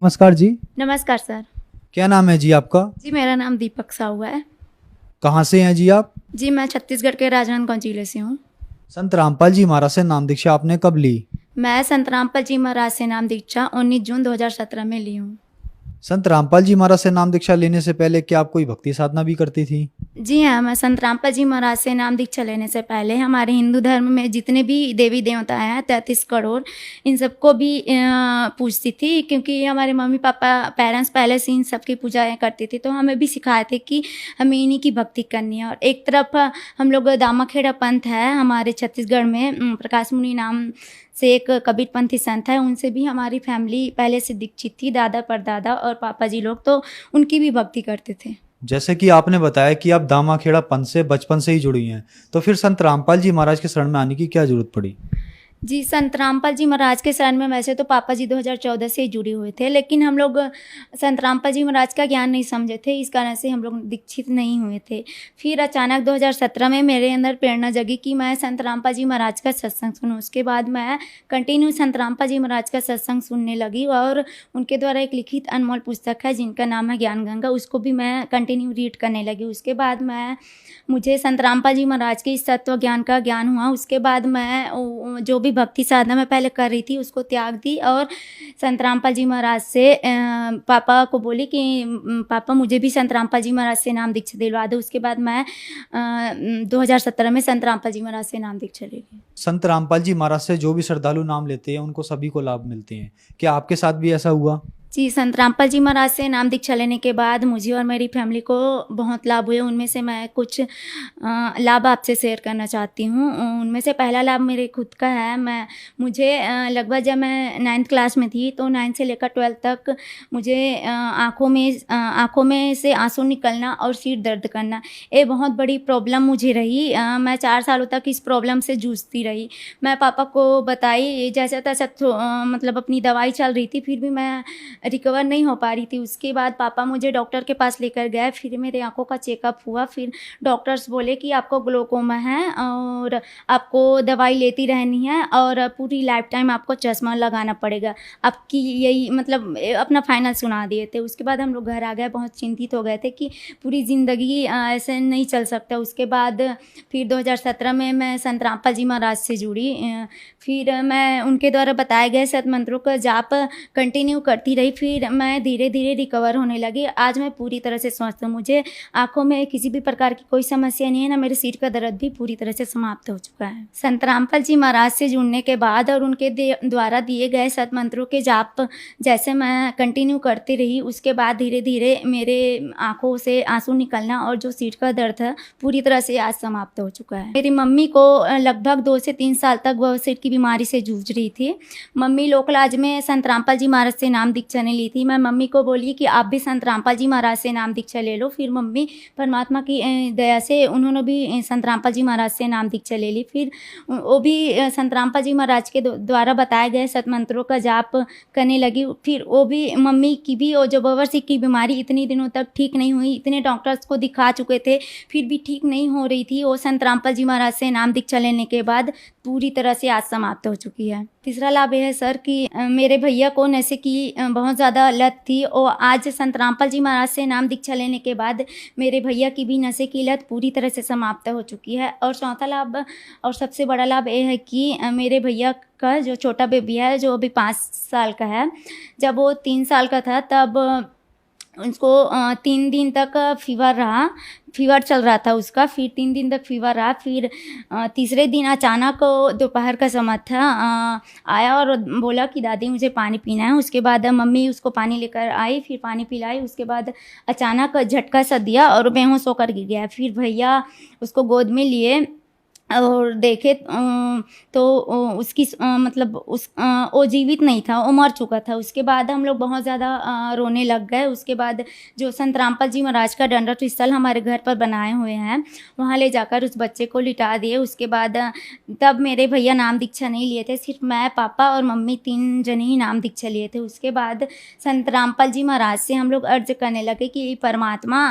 नमस्कार जी। नमस्कार सर। क्या नाम है जी आपका? जी मेरा नाम दीपक साहू है। कहाँ से हैं जी आप? जी मैं छत्तीसगढ़ के राजनांदगांव जिले से हूँ। संत रामपाल जी महाराज से नाम दीक्षा आपने कब ली? मैं संत रामपाल जी महाराज से नाम दीक्षा 19 जून 2017 में ली हूँ। संत रामपाल जी महाराज से नाम दीक्षा लेने से पहले क्या आप कोई भक्ति साधना भी करती थी? जी हाँ, मैं संत रामपाल जी महाराज से नाम दीक्षा लेने से पहले हमारे हिंदू धर्म में जितने भी देवी देवता हैं 33 करोड़, इन सबको भी पूजती थी, क्योंकि हमारे मम्मी पापा पेरेंट्स पहले से इन सबकी पूजा करती थी, तो हमें भी सिखाए थे कि हमें इन्हीं की भक्ति करनी है। और एक तरफ हम लोग दामाखेड़ा पंथ है हमारे छत्तीसगढ़ में, प्रकाश मुनि नाम से एक कबीरपंथी संत है, उनसे भी हमारी फैमिली पहले से दीक्षित थी, दादा परदादा और पापा जी लोग तो उनकी भी भक्ति करते थे। जैसे कि आपने बताया कि आप दामाखेड़ा पंथ से बचपन से ही जुड़ी हैं, तो फिर संत रामपाल जी महाराज के शरण में आने की क्या जरूरत पड़ी? जी, संत रामपाल जी महाराज के शरण में वैसे तो पापा जी 2014 से ही जुड़े हुए थे, लेकिन हम लोग संत रामपाल जी महाराज का ज्ञान नहीं समझे थे, इस कारण से हम लोग दीक्षित नहीं हुए थे। फिर अचानक 2017 में मेरे अंदर प्रेरणा जगी कि मैं संत रामपाल जी महाराज का सत्संग सुनूं। उसके बाद मैं कंटिन्यू संत रामपाल जी महाराज का सत्संग सुनने लगी और उनके द्वारा एक लिखित अनमोल पुस्तक है जिनका नाम है ज्ञान गंगा, उसको भी मैं कंटिन्यू रीड करने लगी। उसके बाद मुझे संत रामपाल जी महाराज के इस तत्व ज्ञान का ज्ञान हुआ। उसके बाद मैं जो भी भक्ति साधना मैं पहले कर रही थी उसको त्याग दी और संत रामपाल जी महाराज से पापा को बोली कि पापा मुझे भी संत रामपाल जी महाराज से नाम दीक्षा दिलवा दो। उसके बाद मैं 2017 में संत रामपाल जी महाराज से नाम दीक्षा ले ली। संत रामपाल जी महाराज से जो भी श्रद्धालु नाम लेते हैं उनको सभी को लाभ मिलते हैं, क्या आपके साथ भी ऐसा हुआ? जी, संत रामपाल जी महाराज से नाम दीक्षा लेने के बाद मुझे और मेरी फैमिली को बहुत लाभ हुए। उनमें से मैं कुछ लाभ आपसे शेयर करना चाहती हूँ। उनमें से पहला लाभ मेरे खुद का है। मुझे लगभग जब मैं 9th क्लास में थी तो 9th से लेकर 12th तक मुझे आँखों में से आंसू निकलना और सिर दर्द करना, ये बहुत बड़ी प्रॉब्लम मुझे रही। मैं 4 सालों तक इस प्रॉब्लम से जूझती रही। मैं पापा को बताई, जैसा तैसा मतलब अपनी दवाई चल रही थी, फिर भी मैं रिकवर नहीं हो पा रही थी। उसके बाद पापा मुझे डॉक्टर के पास लेकर गए, फिर मेरे आंखों का चेकअप हुआ। फिर डॉक्टर्स बोले कि आपको ग्लोकोमा है और आपको दवाई लेती रहनी है और पूरी लाइफ टाइम आपको चश्मा लगाना पड़ेगा, आपकी यही मतलब अपना फाइनल सुना दिए थे। उसके बाद हम लोग घर आ गए, बहुत चिंतित हो गए थे कि पूरी ज़िंदगी ऐसे नहीं चल सकता। उसके बाद फिर 2017 में मैं संत रामपाल जी महाराज से जुड़ी। फिर मैं उनके द्वारा बताए गए सत मंत्रों का जाप कंटिन्यू करती रही। फिर मैं धीरे धीरे रिकवर होने लगी। आज मैं पूरी तरह से स्वस्थ हूँ। मुझे आंखों में किसी भी प्रकार की कोई समस्या नहीं है, ना मेरे सिर का दर्द भी पूरी तरह से समाप्त हो चुका है। संत रामपाल जी महाराज से जुड़ने के बाद और उनके द्वारा दिए गए सत मंत्रों के जाप जैसे मैं कंटिन्यू करती रही, उसके बाद धीरे धीरे मेरे आंखों से आंसू निकलना और जो सिर का दर्द है पूरी तरह से आज समाप्त हो चुका है। मेरी मम्मी को लगभग 2 से 3 साल तक वह सिर की बीमारी से जूझ रही थी। मम्मी लोकलाज में संत रामपाल जी महाराज से नाम दीक्षा ने ली थी। मैं मम्मी को बोली कि आप भी संत रामपाल जी महाराज से नाम दीक्षा ले लो। फिर मम्मी परमात्मा की दया से उन्होंने भी संत रामपाल जी महाराज से नाम दीक्षा ले ली। फिर वो भी संत रामपाल जी महाराज के द्वारा बताए गए सत मंत्रों का जाप करने लगी। फिर वो भी मम्मी की भी वो जो बवासीर की बीमारी इतनी दिनों तक ठीक नहीं हुई, इतने डॉक्टर्स को दिखा चुके थे फिर भी ठीक नहीं हो रही थी, वो संत रामपाल जी महाराज से नाम दीक्षा लेने के बाद पूरी तरह से आज समाप्त हो चुकी है। तीसरा लाभ यह है सर कि मेरे भैया को नशे की बहुत ज़्यादा लत थी और आज संत रामपाल जी महाराज से नाम दीक्षा लेने के बाद मेरे भैया की भी नशे की लत पूरी तरह से समाप्त हो चुकी है। और चौथा लाभ और सबसे बड़ा लाभ यह है कि मेरे भैया का जो छोटा बेबी है जो अभी 5 साल का है, जब वो 3 साल का था तब उसको 3 दिन तक फीवर चल रहा था उसका। फिर 3 दिन तक फीवर रहा। फिर तीसरे दिन अचानक दोपहर का समय था, आया और बोला कि दादी मुझे पानी पीना है। उसके बाद मम्मी उसको पानी लेकर आई, फिर पानी पिलाई। उसके बाद अचानक झटका सा दिया और बेहोश होकर गिर गया। फिर भैया उसको गोद में लिए और देखे तो उसकी मतलब वो जीवित नहीं था, वो मर चुका था। उसके बाद हम लोग बहुत ज़्यादा रोने लग गए। उसके बाद जो संत रामपाल जी महाराज का दंडवत स्थल हमारे घर पर बनाए हुए हैं, वहाँ ले जाकर उस बच्चे को लिटा दिए। उसके बाद तब मेरे भैया नाम दीक्षा नहीं लिए थे, सिर्फ मैं, पापा और मम्मी 3 जने ही नाम दीक्षा लिए थे। उसके बाद संत रामपाल जी महाराज से हम लोग अर्ज करने लगे कि परमात्मा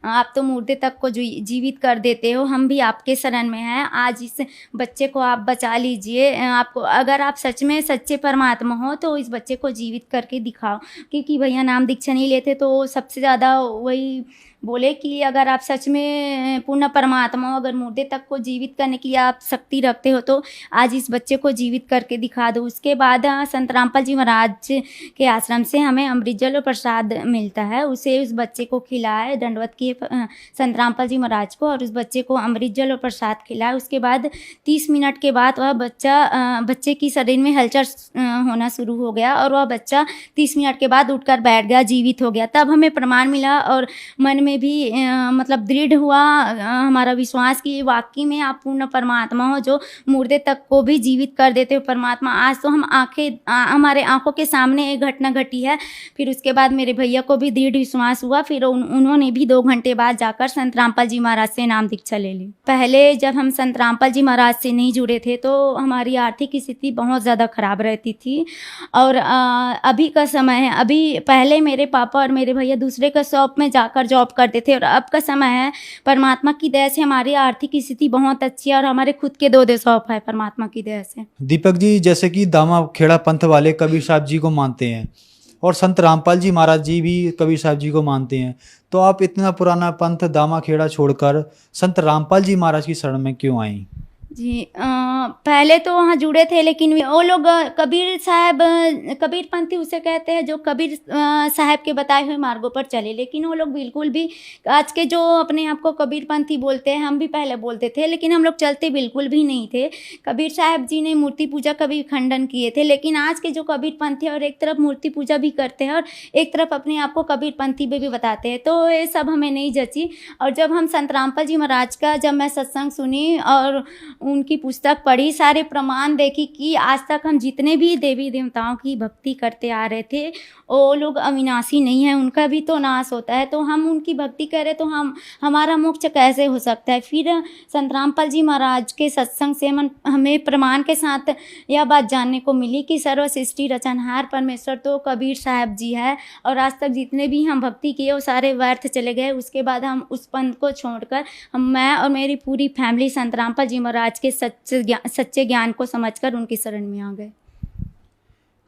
आप तो मुर्दे तक को जीवित कर देते हो, हम भी आपके शरण में हैं, आज इस बच्चे को आप बचा लीजिए। आपको अगर आप सच में सच्चे परमात्मा हो तो इस बच्चे को जीवित करके दिखाओ। क्योंकि भैया नाम दीक्षा नहीं लेते तो सबसे ज़्यादा वही बोले कि अगर आप सच में पूर्ण परमात्मा हो, अगर मुर्दे तक को जीवित करने की आप शक्ति रखते हो तो आज इस बच्चे को जीवित करके दिखा दो। उसके बाद संत रामपाल जी महाराज के आश्रम से हमें अमृत जल और प्रसाद मिलता है, उसे उस बच्चे को खिलाए, दंडवत किए संत रामपाल जी महाराज को और उस बच्चे को अमृत जल और प्रसाद खिलाए। उसके बाद 30 मिनट के बाद वह बच्चे की शरीर में हलचल होना शुरू हो गया और वह बच्चा 30 मिनट के बाद उठकर बैठ गया, जीवित हो गया। तब हमें प्रमाण मिला और मन में भी मतलब दृढ़ हुआ हमारा विश्वास कि वाकई में आप पूर्ण परमात्मा हो जो मुर्दे तक को भी जीवित कर देते हो परमात्मा। आज तो हमारे आंखों के सामने एक घटना घटी है। फिर उसके बाद मेरे भैया को भी दृढ़ विश्वास हुआ, फिर उन्होंने भी 2 घंटे बाद जाकर संत रामपाल जी महाराज से नाम दीक्षा ले ली। पहले जब हम संत रामपाल जी महाराज से नहीं जुड़े थे तो हमारी आर्थिक स्थिति बहुत ज़्यादा खराब रहती थी और अभी का समय है, अभी पहले मेरे पापा और मेरे भैया दूसरे का शॉप में जाकर जॉब करते थे और अब का समय है परमात्मा की दया से हमारी आर्थिक स्थिति बहुत अच्छी है और हमारे खुद के 2 शॉप है परमात्मा की दया से। दीपक जी, जैसे कि दामा खेड़ा पंथ वाले कबीर साहब जी को मानते हैं और संत रामपाल जी महाराज जी भी कबीर साहब जी को मानते हैं, तो आप इतना पुराना पंथ दामा खेड़ा छोड़कर संत रामपाल जी महाराज की शरण में क्यों आई? जी पहले तो वहाँ जुड़े थे लेकिन वो लोग कबीर साहब, कबीर पंथी उसे कहते हैं जो कबीर साहब के बताए हुए मार्गों पर चले, लेकिन वो लोग बिल्कुल भी आज के जो अपने आप को कबीर पंथी बोलते हैं, हम भी पहले बोलते थे लेकिन हम लोग चलते बिल्कुल भी नहीं थे। कबीर साहब जी ने मूर्ति पूजा का भी खंडन किए थे, लेकिन आज के जो कबीर पंथी और एक तरफ मूर्ति पूजा भी करते हैं और एक तरफ अपने आप को कबीर पंथी भी बताते हैं, तो ये सब हमें नहीं जची। और जब हम संत रामपाल जी महाराज का जब मैं सत्संग सुनी और उनकी पुस्तक पढ़ी, सारे प्रमाण देखी कि आज तक हम जितने भी देवी देवताओं की भक्ति करते आ रहे थे वो लोग अविनाशी नहीं है, उनका भी तो नाश होता है, तो हम उनकी भक्ति करें तो हमारा मोक्ष कैसे हो सकता है। फिर संत रामपाल जी महाराज के सत्संग से हमें प्रमाण के साथ यह बात जानने को मिली कि सर्व सृष्टि रचनहार परमेश्वर तो कबीर साहब जी है और आज तक जितने भी हम भक्ति किए वो सारे व्यर्थ चले गए। उसके बाद हम उस पंथ को छोड़कर मैं और मेरी पूरी फैमिली संत रामपाल जी महाराज के सच्चे ज्ञान को समझकर उनकी शरण में आ गए।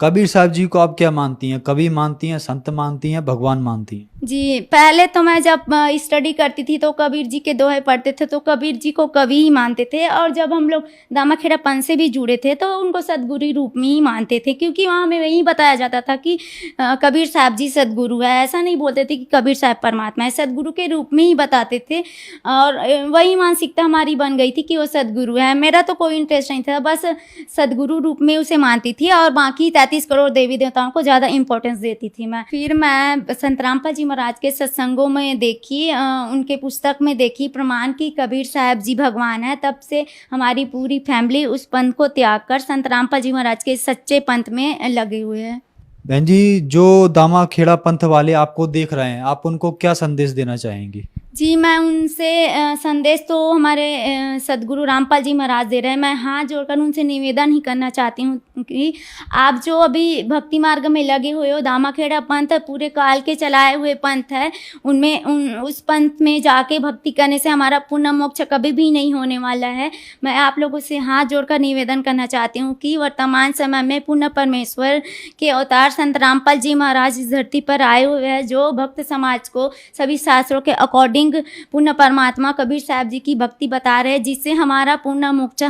कबीर साहब जी को आप क्या मानती हैं? कवि मानती हैं, संत मानती हैं, भगवान मानती हैं? जी पहले तो मैं जब स्टडी करती थी तो कबीर जी के दोहे पढ़ते थे तो कबीर जी को कवि ही मानते थे, और जब हम लोग दामाखेड़ा पंथ से भी जुड़े थे तो उनको सदगुरु रूप में ही मानते थे, क्योंकि वहाँ हमें वही बताया जाता था कि कबीर साहब जी सदगुरु है। ऐसा नहीं बोलते थे कि कबीर साहब परमात्मा है, सदगुरु के रूप में ही बताते थे और वही मानसिकता हमारी बन गई थी कि वो सदगुरु है। मेरा तो कोई इंटरेस्ट नहीं था, बस सदगुरु रूप में उसे मानती थी और बाकी 33 करोड़ देवी देवताओं को ज़्यादा इंपॉर्टेंस देती थी मैं। फिर मैं संत रामपाल जी महाराज के सत्संगों में देखी, उनके पुस्तक में देखी प्रमाण की कबीर साहब जी भगवान है, तब से हमारी पूरी फैमिली उस पंथ को त्याग कर संत रामपाल जी महाराज के सच्चे पंथ में लगे हुए हैं। बहन जी, जो दामा खेड़ा पंथ वाले आपको देख रहे हैं, आप उनको क्या संदेश देना चाहेंगी? जी मैं उनसे संदेश तो हमारे सदगुरु रामपाल जी महाराज दे रहे हैं। मैं हाथ जोड़कर उनसे निवेदन ही करना चाहती हूँ कि आप जो अभी भक्ति मार्ग में लगे हुए हो, दामाखेड़ा पंथ पूरे काल के चलाए हुए पंथ है, उस पंथ में जाके भक्ति करने से हमारा पुण्य मोक्ष कभी भी नहीं होने वाला है। मैं आप लोगों से हाथ जोड़कर निवेदन करना चाहती हूँ कि वर्तमान समय में पुण्य परमेश्वर के अवतार संत रामपाल जी महाराज इस धरती पर आए हुए हैं, जो भक्त समाज को सभी शास्त्रों के अकॉर्डिंग पूर्ण परमात्मा कबीर साहब जी की भक्ति बता रहे हैं, जिससे हमारा पूर्ण मोक्ष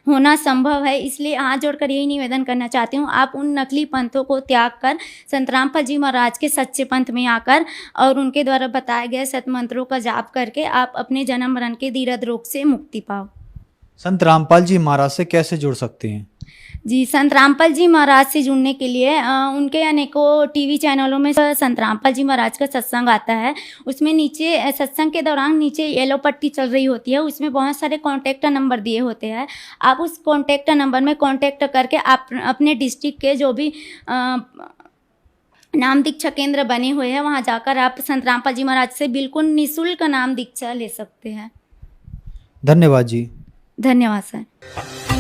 होना संभव है। इसलिए हाथ जोड़कर यही निवेदन करना चाहती हूँ, आप उन नकली पंथों को त्याग कर संत रामपाल जी महाराज के सच्चे पंथ में आकर और उनके द्वारा बताए गए सत मंत्रों का जाप करके आप अपने जन्म मरण के दीर्घ रोग से मुक्ति पाओ। संत रामपाल जी महाराज से कैसे जुड़ सकते हैं? जी संत रामपाल जी महाराज से जुड़ने के लिए उनके अनेकों टीवी चैनलों में संत रामपाल जी महाराज का सत्संग आता है। उसमें नीचे सत्संग के दौरान नीचे येलो पट्टी चल रही होती है, उसमें बहुत सारे कॉन्टैक्ट नंबर दिए होते हैं। आप उस कॉन्टैक्ट नंबर में कॉन्टैक्ट करके आप अपने डिस्ट्रिक्ट के जो भी नाम दीक्षा केंद्र बने हुए हैं वहाँ जाकर आप संत रामपाल जी महाराज से बिल्कुल निःशुल्क नाम दीक्षा ले सकते हैं। धन्यवाद जी। धन्यवाद सर।